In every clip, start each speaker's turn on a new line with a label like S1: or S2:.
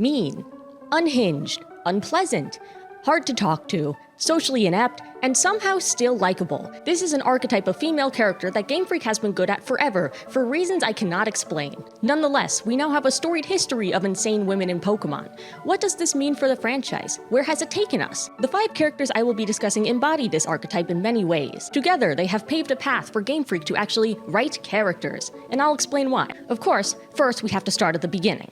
S1: mean, unhinged, unpleasant, hard to talk to, socially inept, and somehow still likable. This is an archetype of female character that Game Freak has been good at forever, for reasons I cannot explain. Nonetheless, we now have a storied history of insane women in Pokémon. What does this mean for the franchise? Where has it taken us? The 5 characters I will be discussing embody this archetype in many ways. Together, they have paved a path for Game Freak to actually write characters, and I'll explain why. Of course, first we have to start at the beginning.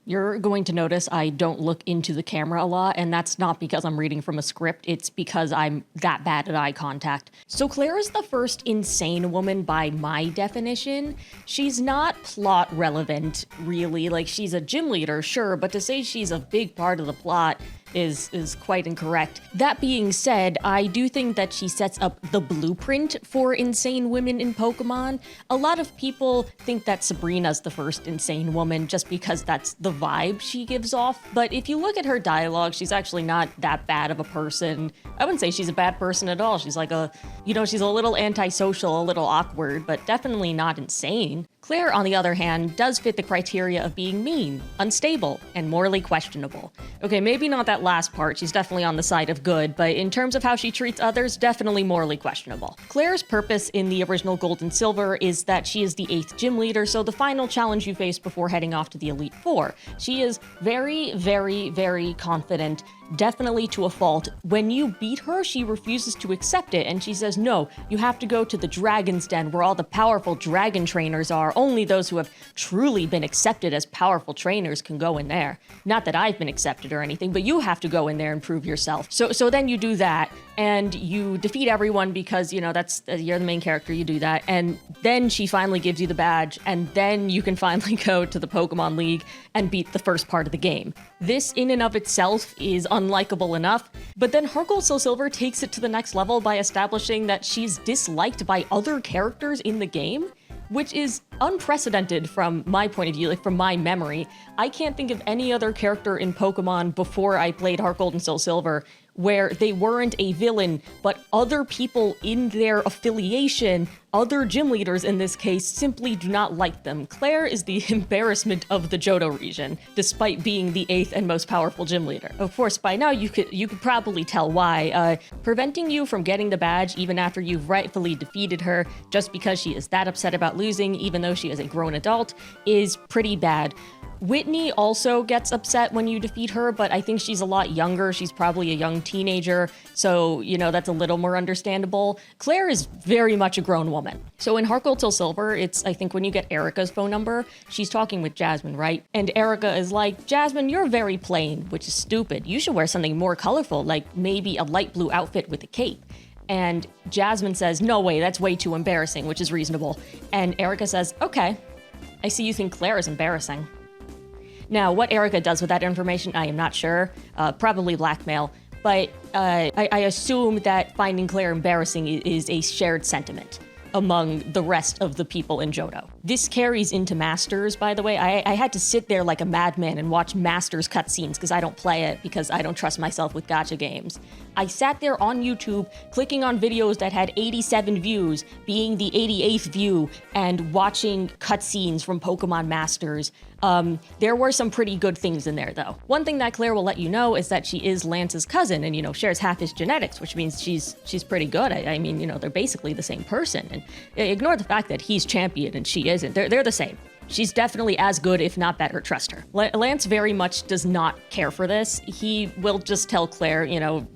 S1: You're going to notice I don't look into the camera a lot, and that's not because I'm reading from a script, it's because I'm that bad at eye contact. So Claire is the first insane woman by my definition. She's not plot relevant, really. Like, she's a gym leader, sure, but to say she's a big part of the plot is quite incorrect. That being said, I do think that she sets up the blueprint for insane women in Pokemon. A lot of people think that Sabrina's the first insane woman just because that's the vibe she gives off, but if you look at her dialogue, she's actually not that bad of a person. I wouldn't say she's a bad person at all. She's like she's a little antisocial, a little awkward, but definitely not insane. Claire, on the other hand, does fit the criteria of being mean, unstable, and morally questionable. Okay, maybe not that last part, she's definitely on the side of good, but in terms of how she treats others, definitely morally questionable. Claire's purpose in the original Gold and Silver is that she is the 8th gym leader, so the final challenge you face before heading off to the Elite Four. She is very, very, very confident, definitely to a fault. When you beat her, she refuses to accept it, and she says, no, you have to go to the Dragon's Den where all the powerful dragon trainers are. Only those who have truly been accepted as powerful trainers can go in there. Not that I've been accepted or anything, but you have to go in there and prove yourself. So then you do that, and you defeat everyone because, you're the main character, you do that, and then she finally gives you the badge, and then you can finally go to the Pokemon League and beat the first part of the game. This in and of itself is unlikable enough, but then Heart Gold Soul Silver takes it to the next level by establishing that she's disliked by other characters in the game, which is unprecedented from my point of view, like from my memory. I can't think of any other character in Pokemon before I played Heart Gold and Soul Silver where they weren't a villain, but other people in their affiliation, other gym leaders in this case, simply do not like them. Claire is the embarrassment of the Johto region, despite being the 8th and most powerful gym leader. Of course, by now you could probably tell why. Preventing you from getting the badge even after you've rightfully defeated her, just because she is that upset about losing, even though she is a grown adult, is pretty bad. Whitney also gets upset when you defeat her, but I think she's a lot younger. She's probably a young teenager, so, that's a little more understandable. Claire is very much a grown woman. So in Heart Gold Soul Silver, it's, I think, when you get Erica's phone number, she's talking with Jasmine, right? And Erica is like, Jasmine, you're very plain, which is stupid. You should wear something more colorful, like maybe a light blue outfit with a cape. And Jasmine says, no way, that's way too embarrassing, which is reasonable. And Erica says, okay, I see you think Claire is embarrassing. Now, what Erica does with that information, I am not sure. Probably blackmail. But I assume that finding Claire embarrassing is a shared sentiment among the rest of the people in Johto. This carries into Masters, by the way. I had to sit there like a madman and watch Masters cutscenes because I don't play it because I don't trust myself with gacha games. I sat there on YouTube clicking on videos that had 87 views, being the 88th view, and watching cutscenes from Pokemon Masters. There were some pretty good things in there, though. One thing that Claire will let you know is that she is Lance's cousin and, shares half his genetics, which means she's pretty good. I mean, they're basically the same person. And ignore the fact that he's champion and she isn't. They're the same. She's definitely as good, if not better. Trust her. Lance very much does not care for this. He will just tell Claire,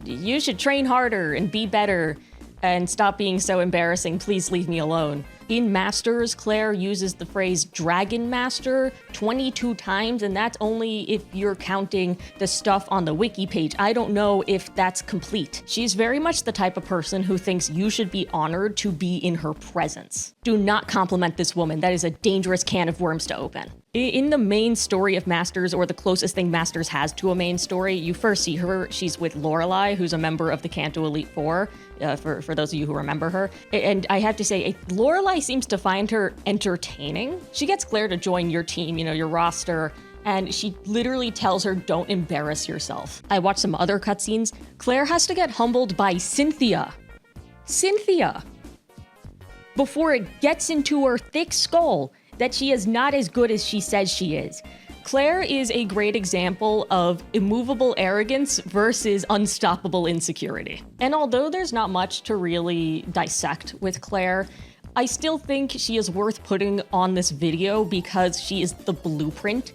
S1: you should train harder and be better and stop being so embarrassing. Please leave me alone. In Masters, Claire uses the phrase Dragon Master 22 times, and that's only if you're counting the stuff on the wiki page. I don't know if that's complete. She's very much the type of person who thinks you should be honored to be in her presence. Do not compliment this woman. That is a dangerous can of worms to open. In the main story of Masters, or the closest thing Masters has to a main story, you first see her. She's with Lorelei, who's a member of the Kanto Elite Four, for those of you who remember her. And I have to say, Lorelei seems to find her entertaining. She gets Claire to join your team, your roster, and she literally tells her, don't embarrass yourself. I watched some other cutscenes. Claire has to get humbled by Cynthia. Cynthia! Before it gets into her thick skull that she is not as good as she says she is. Claire is a great example of immovable arrogance versus unstoppable insecurity. And although there's not much to really dissect with Claire, I still think she is worth putting on this video because she is the blueprint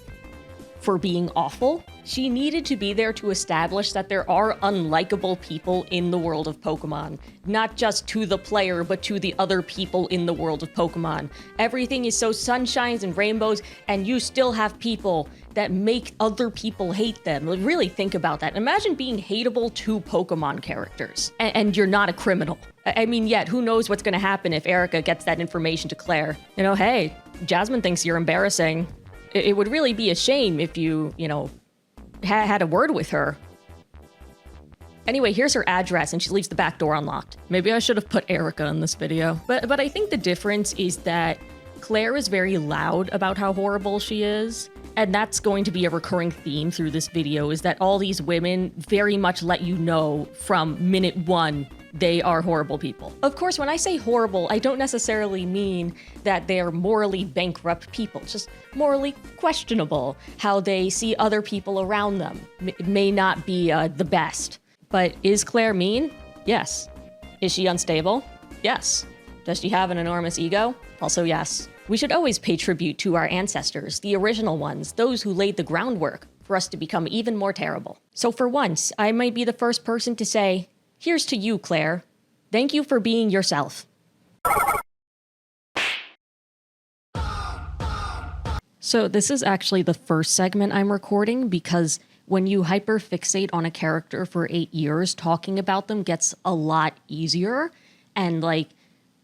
S1: for being awful. She needed to be there to establish that there are unlikable people in the world of Pokemon. Not just to the player, but to the other people in the world of Pokemon. Everything is so sunshines and rainbows, and you still have people that make other people hate them. Like, really think about that. Imagine being hateable to Pokemon characters, and you're not a criminal. I mean, yet, who knows what's gonna happen if Erica gets that information to Claire. You know, hey, Jasmine thinks you're embarrassing. It would really be a shame if you had a word with her. Anyway, here's her address, and she leaves the back door unlocked. Maybe I should have put Erica in this video. But I think the difference is that Claire is very loud about how horrible she is. And that's going to be a recurring theme through this video, is that all these women very much let you know from minute one they are horrible people. Of course, when I say horrible, I don't necessarily mean that they're morally bankrupt people, just morally questionable. How they see other people around them may not be the best. But is Claire mean? Yes. Is she unstable? Yes. Does she have an enormous ego? Also yes. We should always pay tribute to our ancestors, the original ones, those who laid the groundwork for us to become even more terrible. So for once, I might be the first person to say, here's to you, Claire. Thank you for being yourself. So this is actually the first segment I'm recording because when you hyperfixate on a character for 8 years, talking about them gets a lot easier and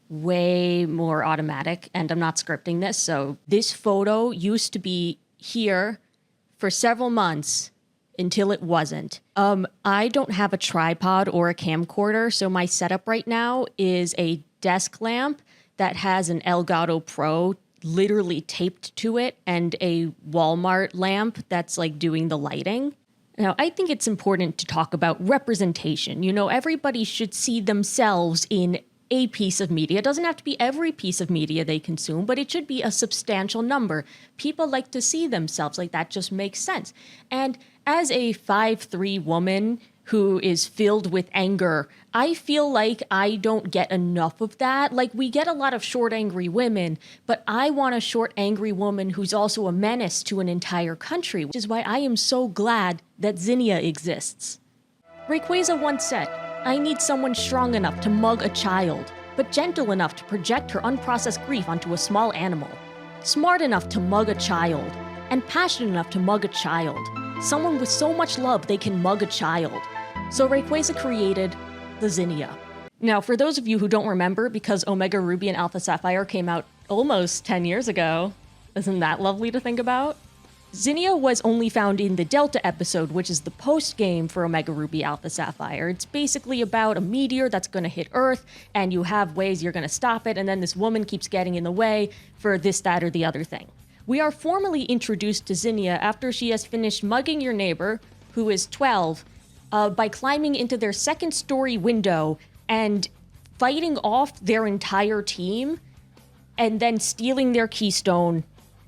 S1: way more automatic, and I'm not scripting this. So this photo used to be here for several months until it wasn't. I don't have a tripod or a camcorder, so my setup right now is a desk lamp that has an Elgato Pro literally taped to it and a Walmart lamp that's doing the lighting. Now, I think it's important to talk about representation. You know, everybody should see themselves in a piece of media. It doesn't have to be every piece of media they consume, but it should be a substantial number. People like to see themselves, that just makes sense. And as a 5'3" woman who is filled with anger, I feel like I don't get enough of that. We get a lot of short, angry women, but I want a short, angry woman who's also a menace to an entire country, which is why I am so glad that Zinnia exists. Rayquaza once said, I need someone strong enough to mug a child, but gentle enough to project her unprocessed grief onto a small animal. Smart enough to mug a child, and passionate enough to mug a child. Someone with so much love they can mug a child. So Rayquaza created the Zinnia. Now, for those of you who don't remember, because Omega Ruby and Alpha Sapphire came out almost 10 years ago, isn't that lovely to think about? Zinnia was only found in the Delta episode, which is the post-game for Omega Ruby Alpha Sapphire. It's basically about a meteor that's going to hit Earth, and you have ways you're going to stop it, and then this woman keeps getting in the way for this, that, or the other thing. We are formally introduced to Zinnia after she has finished mugging your neighbor, who is 12, by climbing into their second-story window and fighting off their entire team, and then stealing their keystone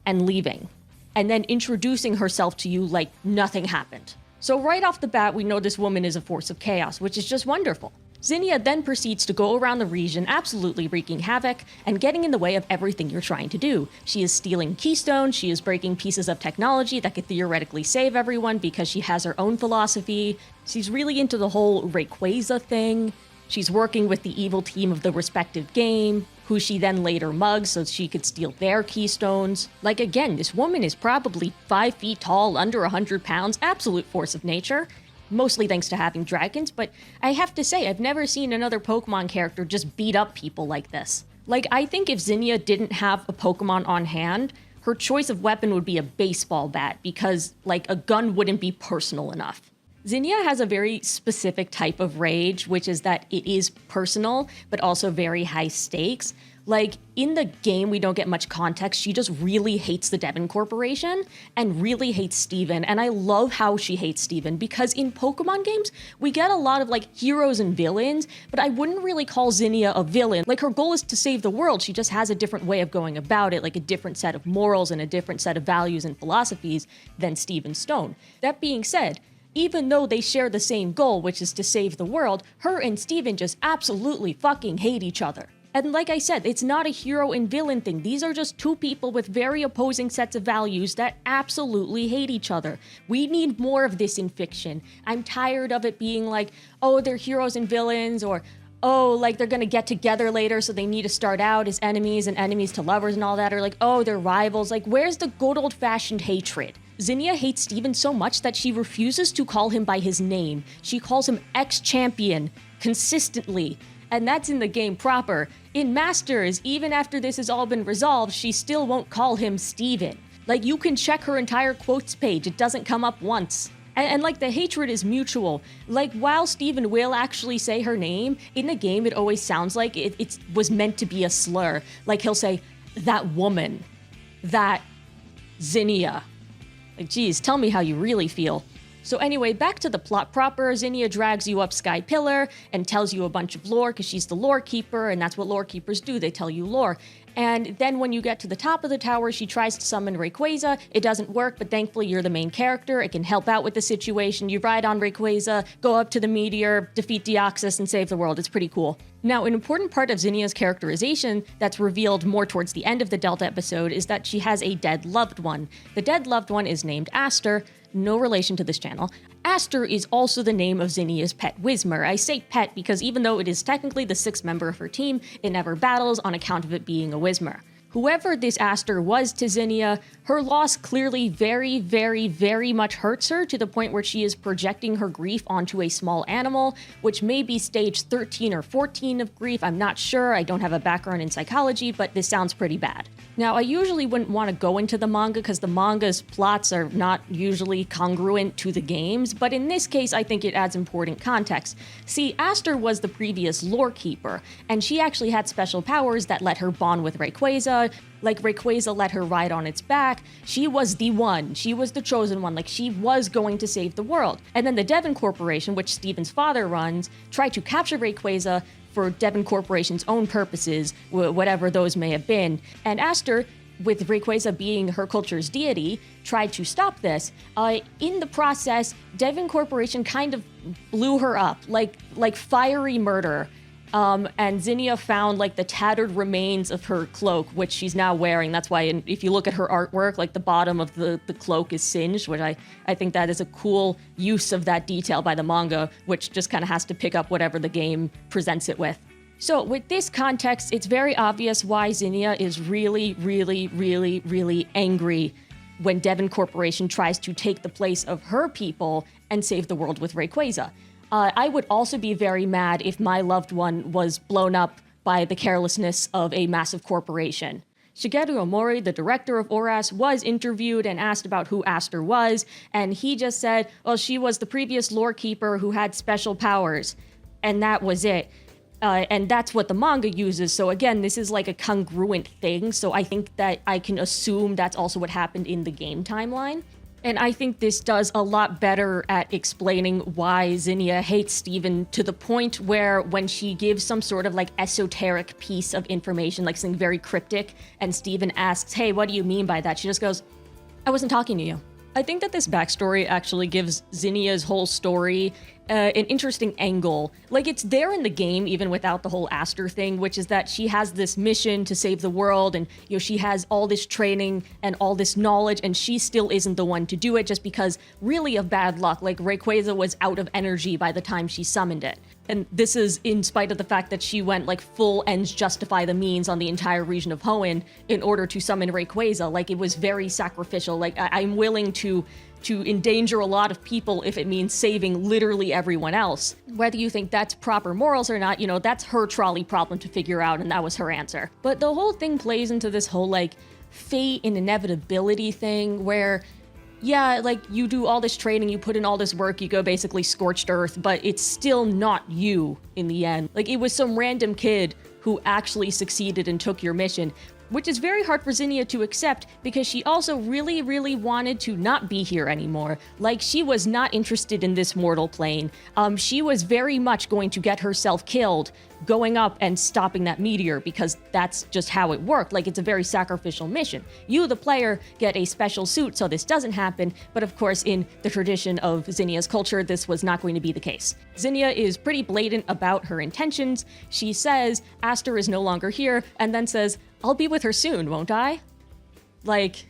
S1: and leaving. And then introducing herself to you like nothing happened. So right off the bat, we know this woman is a force of chaos, which is just wonderful. Zinnia then proceeds to go around the region, absolutely wreaking havoc and getting in the way of everything you're trying to do. She is stealing keystones, she is breaking pieces of technology that could theoretically save everyone because she has her own philosophy. She's really into the whole Rayquaza thing. She's working with the evil team of the respective game, who she then later mugs so she could steal their keystones. Again, this woman is probably 5 feet tall, under 100 pounds, absolute force of nature, mostly thanks to having dragons, but I have to say, I've never seen another Pokemon character just beat up people like this. I think if Zinnia didn't have a Pokemon on hand, her choice of weapon would be a baseball bat, because, a gun wouldn't be personal enough. Zinnia has a very specific type of rage, which is that it is personal, but also very high stakes. Like, in the game, we don't get much context. She just really hates the Devon Corporation and really hates Steven. And I love how she hates Steven, because in Pokemon games, we get a lot of, like, heroes and villains, but I wouldn't really call Zinnia a villain. Like, her goal is to save the world. She just has a different way of going about it, like a different set of morals and a different set of values and philosophies than Steven Stone. That being said, even though they share the same goal, which is to save the world, her and Steven just absolutely fucking hate each other. And like I said, it's not a hero and villain thing. These are just two people with very opposing sets of values that absolutely hate each other. We need more of this in fiction. I'm tired of it being like, oh, they're heroes and villains, or oh, like they're gonna get together later, so they need to start out as enemies and enemies to lovers and all that, or like, oh, they're rivals. Like, where's the good old-fashioned hatred? Zinnia hates Steven so much that she refuses to call him by his name. She calls him ex-champion consistently. And that's in the game proper. In Masters, even after this has all been resolved, she still won't call him Steven. Like, you can check her entire quotes page, it doesn't come up once. And like, the hatred is mutual. Like, while Steven will actually say her name, in the game it always sounds like it was meant to be a slur. Like, he'll say, that woman, that Zinnia. Like, geez, tell me how you really feel. So anyway, back to the plot proper. Zinnia drags you up Sky Pillar and tells you a bunch of lore, because she's the lore keeper, and that's what lore keepers do, they tell you lore. And then when you get to the top of the tower, she tries to summon Rayquaza. It doesn't work, but thankfully you're the main character. It can help out with the situation. You ride on Rayquaza, go up to the meteor, defeat Deoxys, and save the world. It's pretty cool. Now, an important part of Zinnia's characterization that's revealed more towards the end of the Delta episode is that she has a dead loved one. The dead loved one is named Aster, no relation to this channel. Aster is also the name of Zinnia's pet Whismur. I say pet because even though it is technically the sixth member of her team, it never battles on account of it being a Whismur. Whoever this Aster was to Zinnia, her loss clearly very, very, very much hurts her, to the point where she is projecting her grief onto a small animal, which may be stage 13 or 14 of grief. I'm not sure, I don't have a background in psychology, but this sounds pretty bad. Now, I usually wouldn't want to go into the manga because the manga's plots are not usually congruent to the games, but in this case, I think it adds important context. See, Aster was the previous lore keeper, and she actually had special powers that let her bond with Rayquaza. Like, Rayquaza let her ride on its back. She was the one. She was the chosen one. Like, she was going to save the world. And then the Devon Corporation, which Steven's father runs, tried to capture Rayquaza for Devon Corporation's own purposes, whatever those may have been. And Aster, with Rayquaza being her culture's deity, tried to stop this. In the process, Devon Corporation kind of blew her up, like fiery murder. And Zinnia found like the tattered remains of her cloak, which she's now wearing. That's why if you look at her artwork, like the bottom of the cloak is singed, which I think that is a cool use of that detail by the manga, which just kind of has to pick up whatever the game presents it with. So with this context, it's very obvious why Zinnia is really, really, really, really angry when Devon Corporation tries to take the place of her people and save the world with Rayquaza. I would also be very mad if my loved one was blown up by the carelessness of a massive corporation. Shigeru Omori, the director of ORAS, was interviewed and asked about who Aster was, and he just said, well, she was the previous lore keeper who had special powers, and that was it. And that's what the manga uses, so again, this is like a congruent thing, so I think that I can assume that's also what happened in the game timeline. And I think this does a lot better at explaining why Zinnia hates Steven, to the point where when she gives some sort of like esoteric piece of information, like something very cryptic, and Steven asks, hey, what do you mean by that? She just goes, I wasn't talking to you. I think that this backstory actually gives Zinnia's whole story an interesting angle. Like, it's there in the game, even without the whole Aster thing, which is that she has this mission to save the world, and, you know, she has all this training and all this knowledge, and she still isn't the one to do it, just because, really, of bad luck. Like, Rayquaza was out of energy by the time she summoned it. And this is in spite of the fact that she went, like, full ends justify the means on the entire region of Hoenn in order to summon Rayquaza. Like, it was very sacrificial. Like, I'm willing to endanger a lot of people if it means saving literally everyone else. Whether you think that's proper morals or not, you know, that's her trolley problem to figure out, and that was her answer. But the whole thing plays into this whole, like, fate and inevitability thing where, yeah, like, you do all this training, you put in all this work, you go basically scorched earth, but it's still not you in the end. Like, it was some random kid who actually succeeded and took your mission, which is very hard for Zinnia to accept because she also really, really wanted to not be here anymore. Like, she was not interested in this mortal plane. She was very much going to get herself killed going up and stopping that meteor because that's just how it worked. Like, it's a very sacrificial mission. You, the player, get a special suit so this doesn't happen, but of course, in the tradition of Zinnia's culture, this was not going to be the case. Zinnia is pretty blatant about her intentions. She says Aster is no longer here, and then says, I'll be with her soon, won't I? Like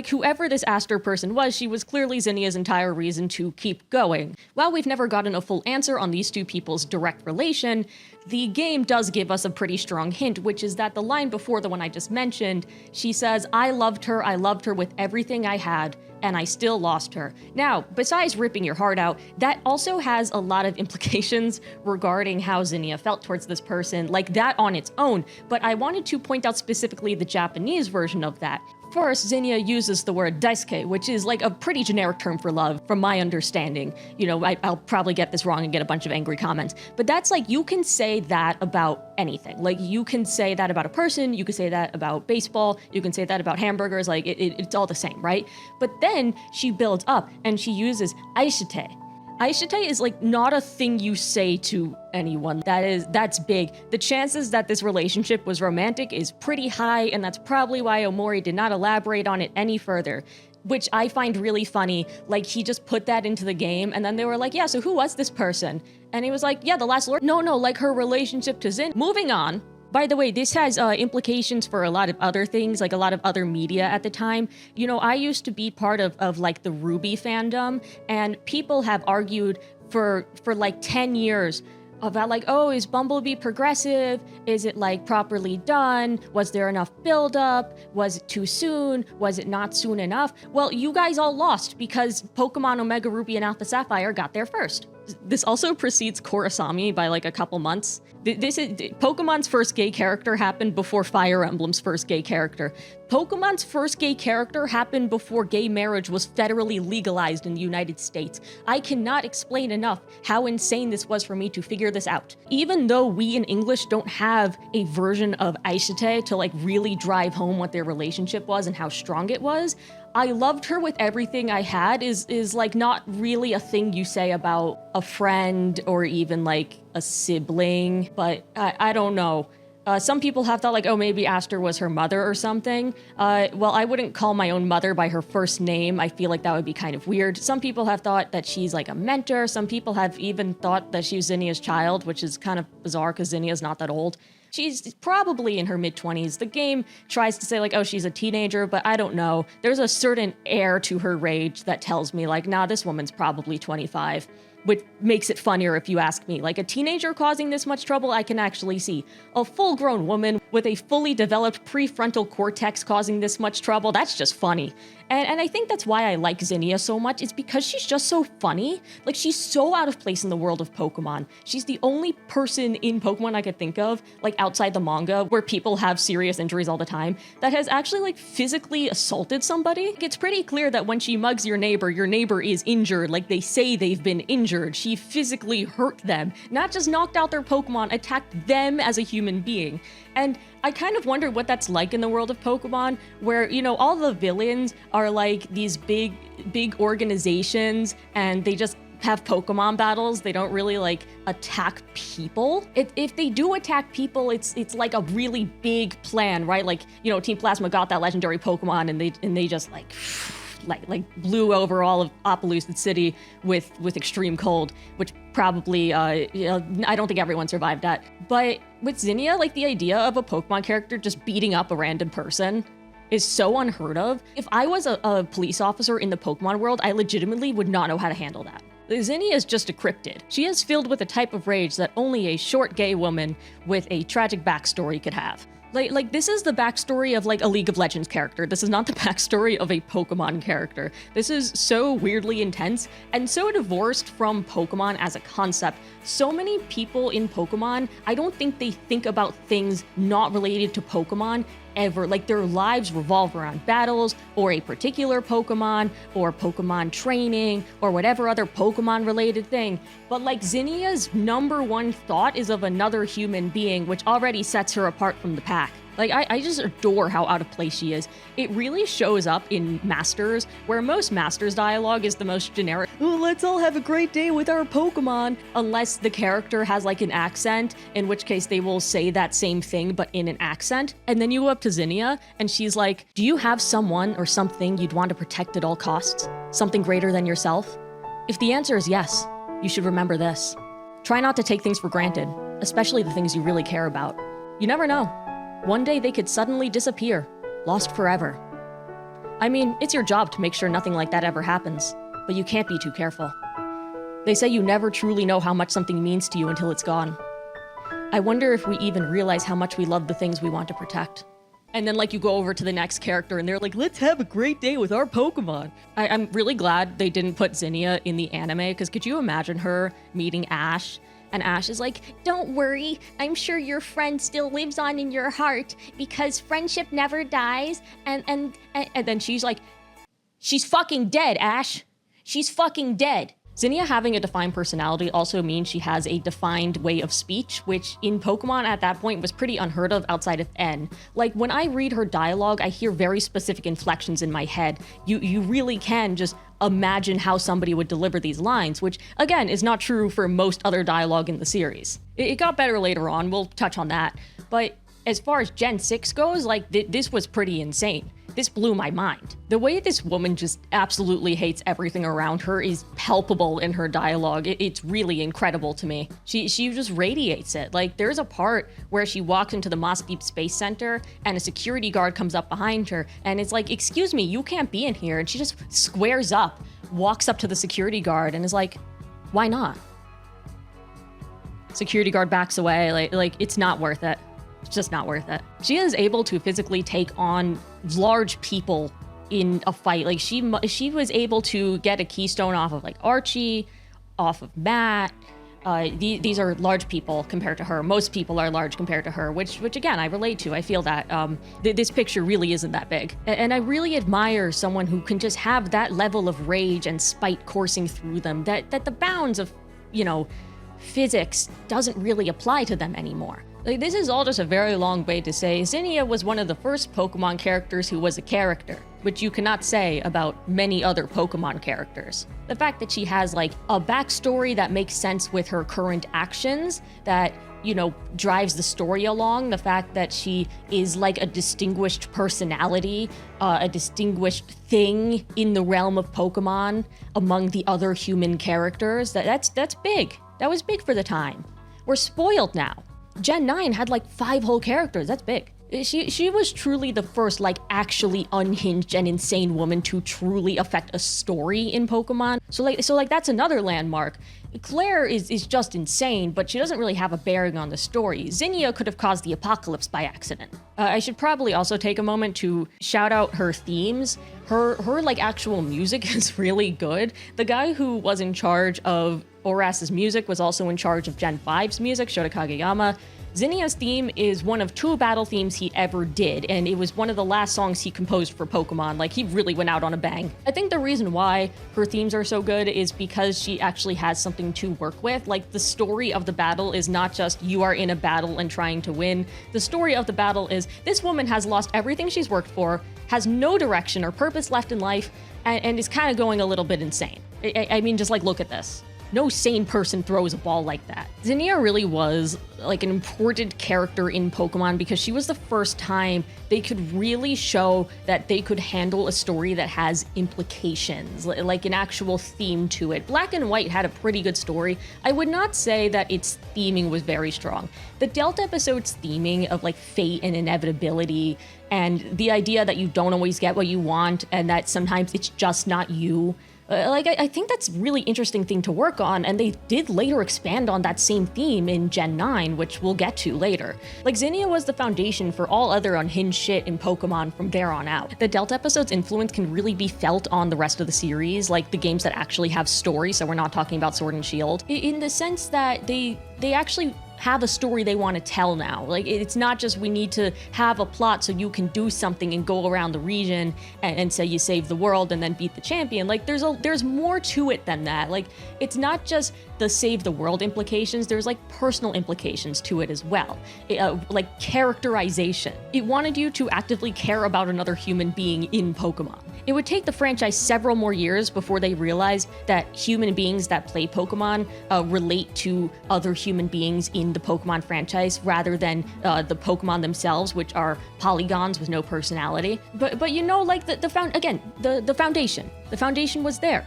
S1: whoever this Aster person was, she was clearly Zinnia's entire reason to keep going. While we've never gotten a full answer on these two people's direct relation, the game does give us a pretty strong hint, which is that the line before the one I just mentioned, she says, I loved her with everything I had, and I still lost her. Now, besides ripping your heart out, that also has a lot of implications regarding how Zinnia felt towards this person, like that on its own, but I wanted to point out specifically the Japanese version of that. First, Zinnia uses the word daisuke, which is like a pretty generic term for love, from my understanding. You know, I'll probably get this wrong and get a bunch of angry comments, but that's like, you can say that about anything. Like, you can say that about a person, you can say that about baseball, you can say that about hamburgers, like, it's all the same, right? But then she builds up, and she uses aishite. Aishite is like not a thing you say to anyone. That's big. The chances that this relationship was romantic is pretty high, and that's probably why Omori did not elaborate on it any further, which I find really funny. Like, he just put that into the game, and then they were like, yeah, so who was this person? And he was like, yeah, the last lord. No, like her relationship to Zin. Moving on. By the way, this has implications for a lot of other things, like a lot of other media at the time. You know, I used to be part of like the Ruby fandom, and people have argued for like 10 years about like, oh, is Bumblebee progressive? Is it like properly done? Was there enough buildup? Was it too soon? Was it not soon enough? Well, you guys all lost because Pokemon Omega Ruby and Alpha Sapphire got there first. This also precedes Korasami by like a couple months. Pokemon's first gay character happened before Fire Emblem's first gay character. Pokemon's first gay character happened before gay marriage was federally legalized in the United States. I cannot explain enough how insane this was for me to figure this out. Even though we in English don't have a version of aishite to like really drive home what their relationship was and how strong it was, I loved her with everything I had is like not really a thing you say about a friend or even like a sibling, but I don't know. Some people have thought like, oh, maybe Aster was her mother or something. Well, I wouldn't call my own mother by her first name. I feel like that would be kind of weird. Some people have thought that she's like a mentor. Some people have even thought that she was Zinnia's child, which is kind of bizarre because Zinnia's not that old. She's probably in her mid-20s. The game tries to say like, oh, she's a teenager, but I don't know. There's a certain air to her rage that tells me like, nah, this woman's probably 25. Which makes it funnier if you ask me. Like, a teenager causing this much trouble, I can actually see. A full-grown woman with a fully developed prefrontal cortex causing this much trouble, that's just funny. And I think that's why I like Zinnia so much, is because she's just so funny. Like, she's so out of place in the world of Pokemon. She's the only person in Pokemon I could think of, like outside the manga, where people have serious injuries all the time, that has actually like physically assaulted somebody. It's pretty clear that when she mugs your neighbor is injured, like they say they've been injured. She physically hurt them, not just knocked out their Pokemon, attacked them as a human being. And I kind of wonder what that's like in the world of Pokemon, where, you know, all the villains are like these big organizations, and they just have Pokemon battles. They don't really like attack people. If they do attack people, it's like a really big plan, right? Like, you know, Team Plasma got that legendary Pokemon, and they just like blew over all of Opelousas City with extreme cold, which probably, you know, I don't think everyone survived that. But with Zinnia, like, the idea of a Pokemon character just beating up a random person is so unheard of. If I was a police officer in the Pokemon world, I legitimately would not know how to handle that. Zinnia is just a cryptid. She is filled with a type of rage that only a short gay woman with a tragic backstory could have. Like, this is the backstory of, like, a League of Legends character. This is not the backstory of a Pokemon character. This is so weirdly intense and so divorced from Pokemon as a concept. So many people in Pokemon, I don't think they think about things not related to Pokemon ever, like their lives revolve around battles or a particular Pokemon or Pokemon training or whatever other Pokemon related thing. But like Zinnia's #1 thought is of another human being, which already sets her apart from the pack. Like, I just adore how out of place she is. It really shows up in Masters, where most Masters dialogue is the most generic, "Oh, let's all have a great day with our Pokemon," unless the character has like an accent, in which case they will say that same thing but in an accent. And then you go up to Zinnia, and she's like, "Do you have someone or something you'd want to protect at all costs? Something greater than yourself?" If the answer is yes, you should remember this. Try not to take things for granted, especially the things you really care about. You never know. One day they could suddenly disappear, lost forever. I mean, it's your job to make sure nothing like that ever happens, but you can't be too careful. They say you never truly know how much something means to you until it's gone. I wonder if we even realize how much we love the things we want to protect. And then like you go over to the next character and they're like, "Let's have a great day with our Pokemon." I'm really glad they didn't put Zinnia in the anime, because could you imagine her meeting Ash? And Ash is like, "Don't worry, I'm sure your friend still lives on in your heart because friendship never dies." And then she's like, "She's fucking dead, Ash. She's fucking dead." Zinnia having a defined personality also means she has a defined way of speech, which in Pokemon at that point was pretty unheard of outside of N. Like, when I read her dialogue, I hear very specific inflections in my head. You really can just imagine how somebody would deliver these lines, which, again, is not true for most other dialogue in the series. It got better later on, we'll touch on that. But as far as Gen 6 goes, like, this was pretty insane. This blew my mind. The way this woman just absolutely hates everything around her is palpable in her dialogue. It's really incredible to me. She just radiates it. Like, there's a part where she walks into the Moss Deep Space Center and a security guard comes up behind her and it's like, "Excuse me, you can't be in here." And she just squares up, walks up to the security guard and is like, "Why not?" Security guard backs away, like it's not worth it. It's just not worth it. She is able to physically take on large people in a fight. Like, she was able to get a keystone off of like Archie, off of Matt. These are large people compared to her. Most people are large compared to her, which again, I relate to. I feel that this picture really isn't that big. And I really admire someone who can just have that level of rage and spite coursing through them, that the bounds of, physics doesn't really apply to them anymore. Like, this is all just a very long way to say Zinnia was one of the first Pokemon characters who was a character, which you cannot say about many other Pokemon characters. The fact that she has like a backstory that makes sense with her current actions, that, drives the story along, the fact that she is like a distinguished personality, a distinguished thing in the realm of Pokemon among the other human characters, that's big. That was big for the time. We're spoiled now. Gen 9 had like 5 whole characters. That's big. She was truly the first like actually unhinged and insane woman to truly affect a story in Pokemon. So that's another landmark. Claire is just insane, but she doesn't really have a bearing on the story. Zinnia could have caused the apocalypse by accident. I should probably also take a moment to shout out her themes. Her like actual music is really good. The guy who was in charge of Oras's music was also in charge of Gen 5's music, Shota Kageyama. Zinnia's theme is one of 2 battle themes he ever did, and it was one of the last songs he composed for Pokemon. Like, he really went out on a bang. I think the reason why her themes are so good is because she actually has something to work with. Like, the story of the battle is not just you are in a battle and trying to win. The story of the battle is this woman has lost everything she's worked for, has no direction or purpose left in life, and is kind of going a little bit insane. I mean, just like, look at this. No sane person throws a ball like that. Zinnia really was like an important character in Pokemon because she was the first time they could really show that they could handle a story that has implications, like an actual theme to it. Black and White had a pretty good story. I would not say that its theming was very strong. The Delta episode's theming of like fate and inevitability and the idea that you don't always get what you want and that sometimes it's just not you. I think that's a really interesting thing to work on, and they did later expand on that same theme in Gen 9, which we'll get to later. Like, Zinnia was the foundation for all other unhinged shit in Pokemon from there on out. The Delta episode's influence can really be felt on the rest of the series, like the games that actually have story, so we're not talking about Sword and Shield, in the sense that they actually have a story they want to tell now. Like, it's not just we need to have a plot so you can do something and go around the region and say you saved the world and then beat the champion. Like, there's more to it than that. Like, it's not just the save the world implications, there's like personal implications to it as well. Like characterization. It wanted you to actively care about another human being in Pokemon. It would take the franchise several more years before they realized that human beings that play Pokemon relate to other human beings in the Pokemon franchise rather than the Pokemon themselves, which are polygons with no personality. But you know, like the foundation. The foundation was there.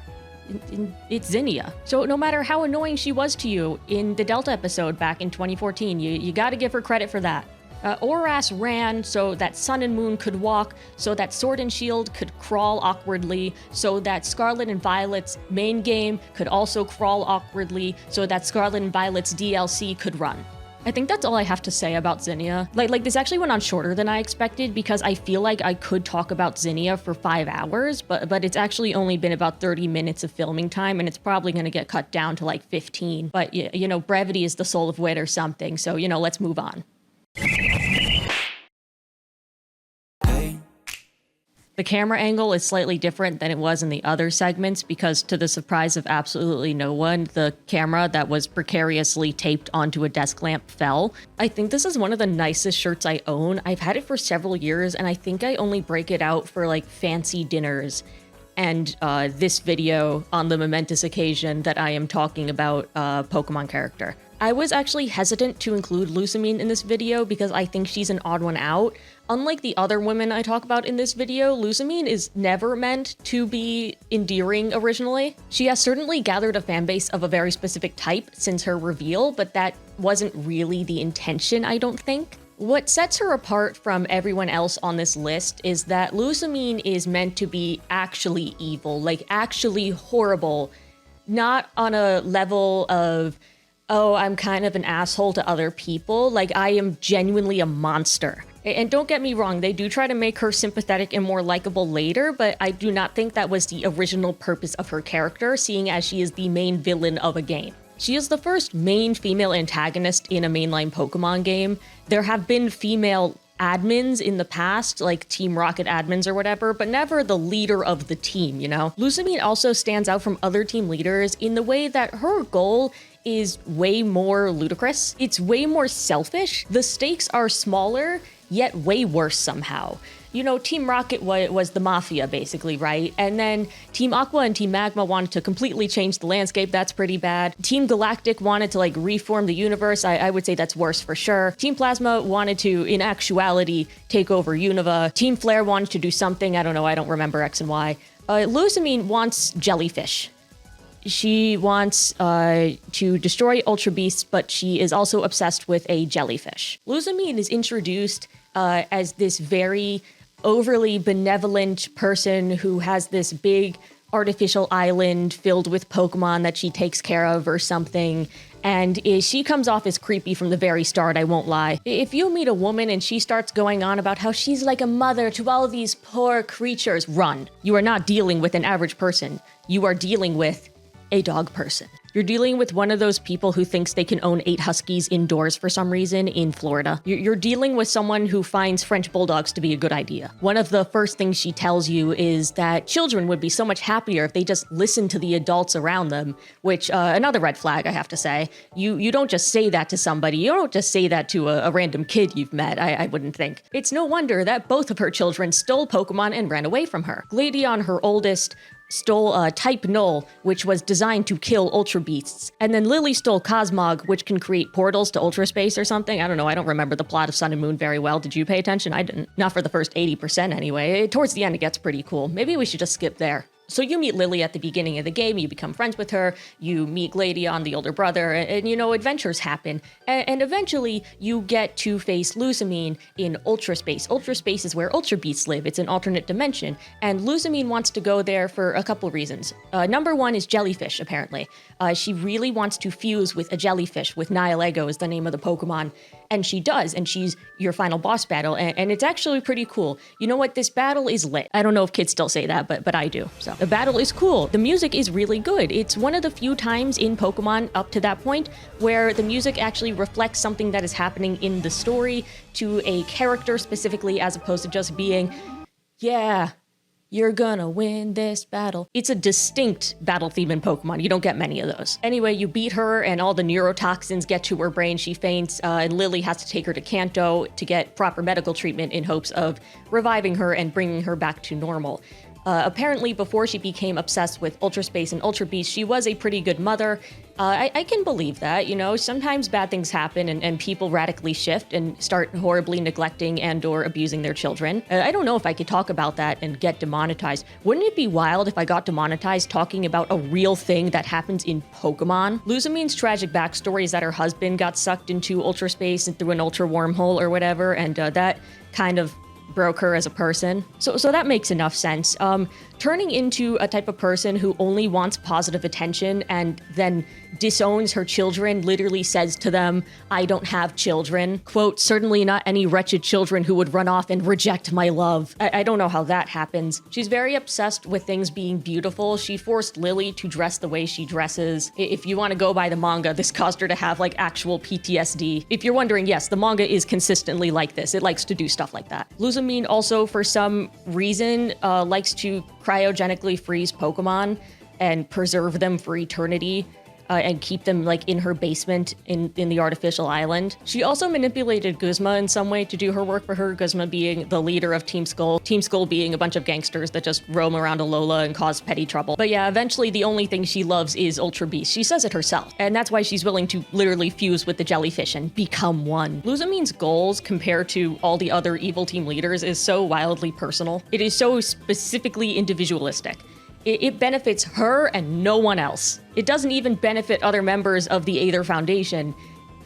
S1: It's Zinnia. So no matter how annoying she was to you in the Delta episode back in 2014, you gotta give her credit for that. Oras ran so that Sun and Moon could walk, so that Sword and Shield could crawl awkwardly, so that Scarlet and Violet's main game could also crawl awkwardly, so that Scarlet and Violet's DLC could run. I think that's all I have to say about Zinnia. Like this actually went on shorter than I expected because I feel like I could talk about Zinnia for 5 hours, but it's actually only been about 30 minutes of filming time, and it's probably going to get cut down to like 15. But you know, brevity is the soul of wit or something, so you know, let's move on. The camera angle is slightly different than it was in the other segments because, to the surprise of absolutely no one, the camera that was precariously taped onto a desk lamp fell. I think this is one of the nicest shirts I own. I've had it for several years, and I think I only break it out for like fancy dinners and this video on the momentous occasion that I am talking about a Pokemon character. I was actually hesitant to include Lusamine in this video because I think she's an odd one out. Unlike the other women I talk about in this video, Lusamine is never meant to be endearing originally. She has certainly gathered a fanbase of a very specific type since her reveal, but that wasn't really the intention, I don't think. What sets her apart from everyone else on this list is that Lusamine is meant to be actually evil, like actually horrible, not on a level of, oh, I'm kind of an asshole to other people. Like, I am genuinely a monster. And don't get me wrong, they do try to make her sympathetic and more likable later, but I do not think that was the original purpose of her character, seeing as she is the main villain of a game. She is the first main female antagonist in a mainline Pokemon game. There have been female admins in the past, like Team Rocket admins or whatever, but never the leader of the team, you know? Lusamine also stands out from other team leaders in the way that her goal is way more ludicrous. It's way more selfish. The stakes are smaller, yet way worse somehow. You know, Team Rocket was the Mafia, basically, right? And then Team Aqua and Team Magma wanted to completely change the landscape. That's pretty bad. Team Galactic wanted to, like, reform the universe. I would say that's worse for sure. Team Plasma wanted to, in actuality, take over Unova. Team Flare wanted to do something. I don't know. I don't remember X and Y. Lusamine wants jellyfish. She wants to destroy Ultra Beasts, but she is also obsessed with a jellyfish. Lusamine is introduced as this very overly benevolent person who has this big artificial island filled with Pokemon that she takes care of or something. And she comes off as creepy from the very start, I won't lie. If you meet a woman and she starts going on about how she's like a mother to all these poor creatures, run. You are not dealing with an average person. You are dealing with a dog person. You're dealing with one of those people who thinks they can own 8 huskies indoors for some reason in Florida. You're dealing with someone who finds French bulldogs to be a good idea. One of the first things she tells you is that children would be so much happier if they just listened to the adults around them, which, another red flag, I have to say. You don't just say that to somebody. You don't just say that to a random kid you've met, I wouldn't think. It's no wonder that both of her children stole Pokemon and ran away from her. Gladeon, her oldest, stole Type Null, which was designed to kill Ultra Beasts. And then Lily stole Cosmog, which can create portals to Ultra Space or something. I don't know, I don't remember the plot of Sun and Moon very well. Did you pay attention? I didn't. Not for the first 80% anyway. Towards the end it gets pretty cool. Maybe we should just skip there. So you meet Lily at the beginning of the game, you become friends with her, you meet Gladeon, the older brother, and you know, adventures happen. And eventually, you get to face Lusamine in Ultra Space. Ultra Space is where Ultra Beasts live. It's an alternate dimension. And Lusamine wants to go there for a couple reasons. Number one is jellyfish, apparently. She really wants to fuse with a jellyfish, with Nihilego is the name of the Pokemon. And she does, and she's your final boss battle, and it's actually pretty cool. You know what? This battle is lit. I don't know if kids still say that, but I do. So the battle is cool. The music is really good. It's one of the few times in Pokemon up to that point where the music actually reflects something that is happening in the story to a character specifically, as opposed to just being, yeah, you're gonna win this battle. It's a distinct battle theme in Pokemon. You don't get many of those. Anyway, you beat her and all the neurotoxins get to her brain. She faints, and Lily has to take her to Kanto to get proper medical treatment in hopes of reviving her and bringing her back to normal. Apparently, before she became obsessed with Ultra Space and Ultra Beast, she was a pretty good mother. I can believe that, you know, sometimes bad things happen and people radically shift and start horribly neglecting and or abusing their children. I don't know if I could talk about that and get demonetized. Wouldn't it be wild if I got demonetized talking about a real thing that happens in Pokemon? Luzamine's tragic backstory is that her husband got sucked into Ultra Space and through an Ultra wormhole or whatever, and that kind of broke her as a person. So that makes enough sense. Turning into a type of person who only wants positive attention and then disowns her children, literally says to them, I don't have children. Quote, certainly not any wretched children who would run off and reject my love. I don't know how that happens. She's very obsessed with things being beautiful. She forced Lily to dress the way she dresses. If you want to go by the manga, this caused her to have like actual PTSD. If you're wondering, yes, the manga is consistently like this. It likes to do stuff like that. Luzamine also, for some reason, likes to cryogenically freeze Pokemon and preserve them for eternity. And keep them like in her basement in the artificial island. She also manipulated Guzma in some way to do her work for her, Guzma being the leader of Team Skull being a bunch of gangsters that just roam around Alola and cause petty trouble. But yeah, eventually the only thing she loves is Ultra Beast. She says it herself, and that's why she's willing to literally fuse with the jellyfish and become one. Luzamine's goals compared to all the other evil team leaders is so wildly personal. It is so specifically individualistic. It benefits her and no one else. It doesn't even benefit other members of the Aether Foundation.